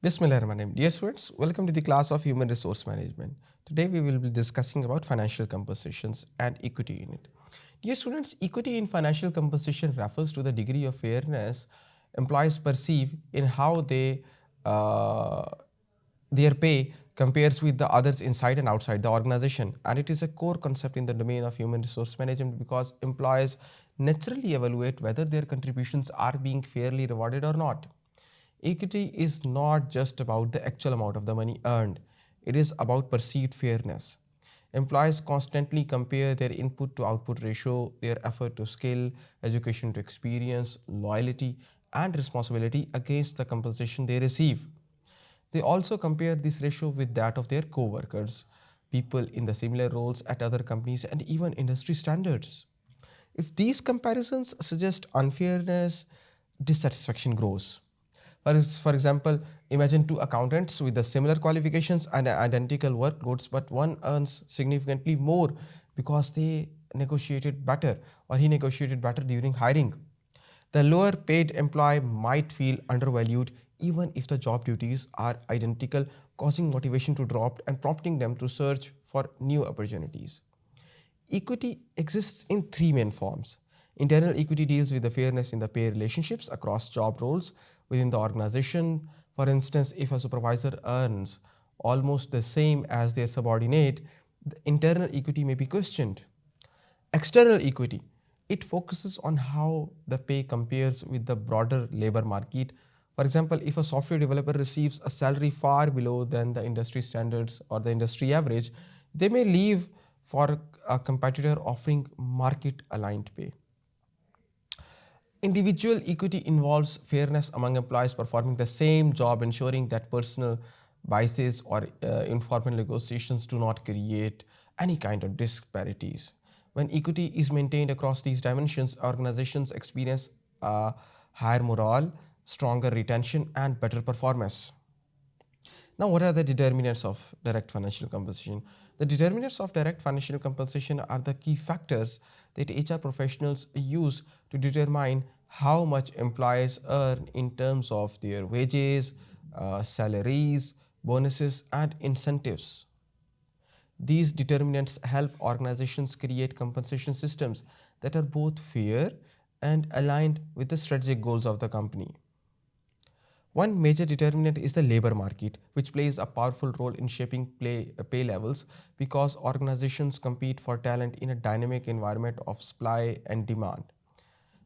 Bismillahirrahmanirrahim. Dear students, welcome to the class of Human Resource Management. Today we will be discussing about financial compositions and equity in it. Dear students, equity in financial composition refers to the degree of fairness employees perceive in how uh, their pay compares with the others inside and outside the organization, and it is a core concept in the domain of human resource management because employees naturally evaluate whether their contributions are being fairly rewarded or not. Equity is not just about the actual amount of the money earned, it is about perceived fairness. Employees constantly compare their input to output ratio, their effort to skill, education to experience, loyalty, and responsibility against the compensation they receive. They also compare this ratio with that of their co workers, people in the similar roles at other companies, and even industry standards. If these comparisons suggest unfairness, dissatisfaction grows. For example, imagine two accountants with the similar qualifications and identical workloads, but one earns significantly more because they negotiated better or he negotiated better during hiring. The lower paid employee might feel undervalued even if the job duties are identical, causing motivation to drop and prompting them to search for new opportunities. Equity exists in three main forms. Internal equity deals with the fairness in the pay relationships across job roles within the organization. For instance, if a supervisor earns almost the same as their subordinate, the internal equity may be questioned. External equity. It focuses on how the pay compares with the broader labor market. For example, if a software developer receives a salary far below than the industry standards or the industry average, they may leave for a competitor offering market aligned pay. Individual equity involves fairness among employees performing the same job, ensuring that personal biases or informal negotiations do not create any kind of disparities. When equity is maintained across these dimensions, organizations experience higher morale, stronger retention, and better performance. Now, what are the determinants of direct financial compensation? The determinants of direct financial compensation are the key factors that HR professionals use to determine how much employees earn in terms of their wages, salaries, bonuses, and incentives. These determinants help organizations create compensation systems that are both fair and aligned with the strategic goals of the company. One major determinant is the labor market, which plays a powerful role in shaping pay levels because organizations compete for talent in a dynamic environment of supply and demand.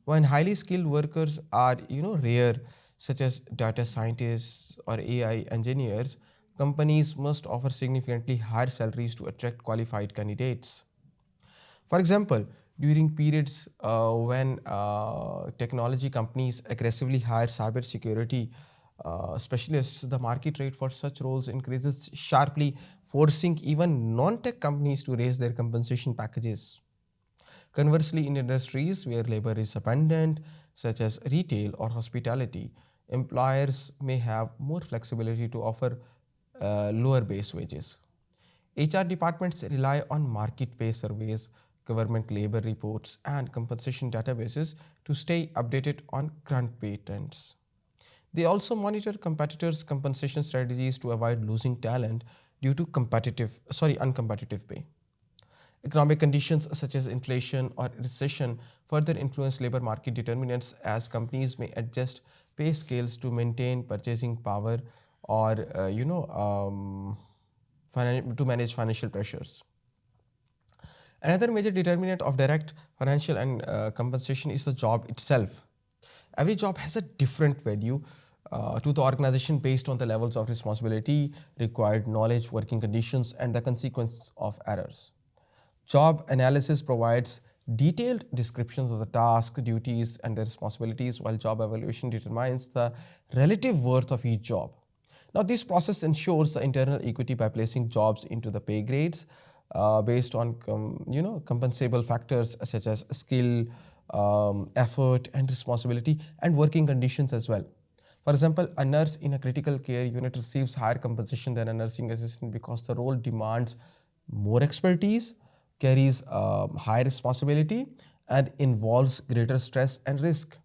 When highly skilled workers are rare, such as data scientists or AI engineers, companies must offer significantly higher salaries to attract qualified candidates. For example, during periods when technology companies aggressively hire cybersecurity specialists, the market rate for such roles increases sharply, forcing even non tech companies to raise their compensation packages. Conversely, in industries where labor is abundant, such as retail or hospitality, employers may have more flexibility to offer lower base wages. HR departments rely on market pay surveys, government labor reports, and compensation databases to stay updated on current pay trends. They also monitor competitors' compensation strategies to avoid losing talent due to uncompetitive pay. Economic conditions such as inflation or recession further influence labor market determinants as companies may adjust pay scales to maintain purchasing power or to manage financial pressures. Another major determinant of direct financial and compensation is the job itself. Every job has a different value to the organization based on the levels of responsibility, required knowledge, working conditions, and the consequence of errors. Job analysis provides detailed descriptions of the tasks, duties, and the responsibilities, while job evaluation determines the relative worth of each job. Now, this process ensures the internal equity by placing jobs into the pay grades based on compensable factors such as skill, effort, and responsibility, and working conditions as well. For example, a nurse in a critical care unit receives higher compensation than a nursing assistant because the role demands more expertise, carries high responsibility, and involves greater stress and risk.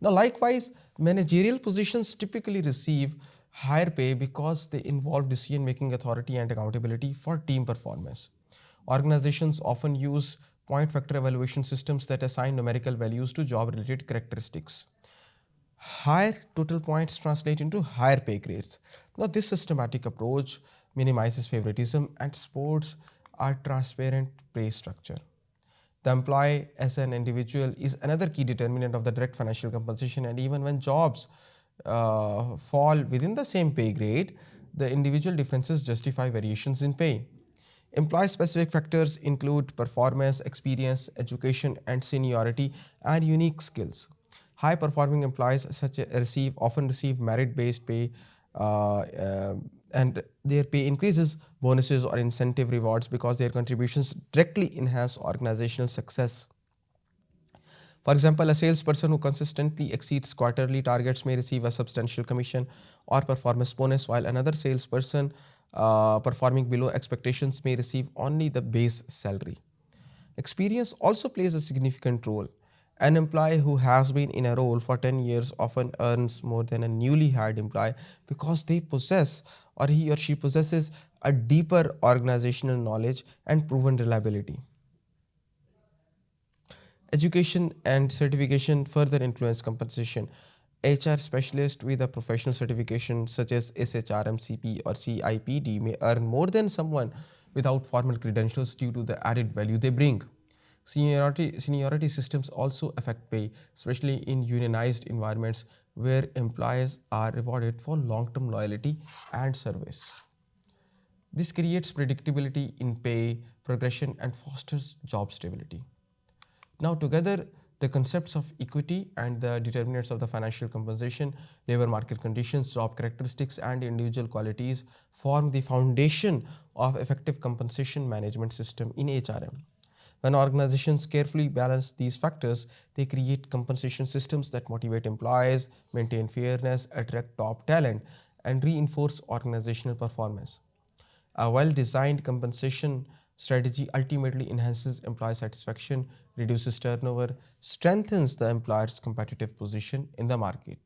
Now, likewise, managerial positions typically receive Higher pay because they involve decision making authority and accountability for team performance. Organizations often use point factor evaluation systems that assign numerical values to job related characteristics. Higher total points translate into higher pay grades. Now, this systematic approach minimizes favoritism and supports a transparent pay structure. The employee as an individual is another key determinant of the direct financial compensation, and even when jobs fall within the same pay grade, the individual differences justify variations in pay. Employee specific factors include performance, experience, education, and seniority, and unique skills. High performing employees often receive merit based pay, and their pay increases, bonuses, or incentive rewards because their contributions directly enhance organizational success. For example, a salesperson who consistently exceeds quarterly targets may receive a substantial commission or performance bonus, while another salesperson performing below expectations may receive only the base salary. Experience also plays a significant role. An employee who has been in a role for 10 years often earns more than a newly hired employee because they possess, or he or she possesses, a deeper organizational knowledge and proven reliability. Education and certification further influence compensation. HR specialists with a professional certification such as SHRMCP or CIPD may earn more than someone without formal credentials due to the added value they bring. Seniority systems also affect pay, especially in unionized environments where employees are rewarded for long term loyalty and service. This creates predictability in pay, progression, and fosters job stability. Now, together, the concepts of equity and the determinants of the financial compensation, labor market conditions, job characteristics, and individual qualities form the foundation of effective compensation management system in HRM. When organizations carefully balance these factors, they create compensation systems that motivate employees, maintain fairness, attract top talent, and reinforce organizational performance. A well designed compensation strategy ultimately enhances employee satisfaction, reduces turnover, strengthens the employer's competitive position in the market.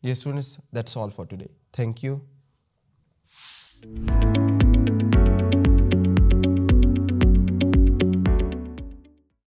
Dear students, that's all for today. Thank you.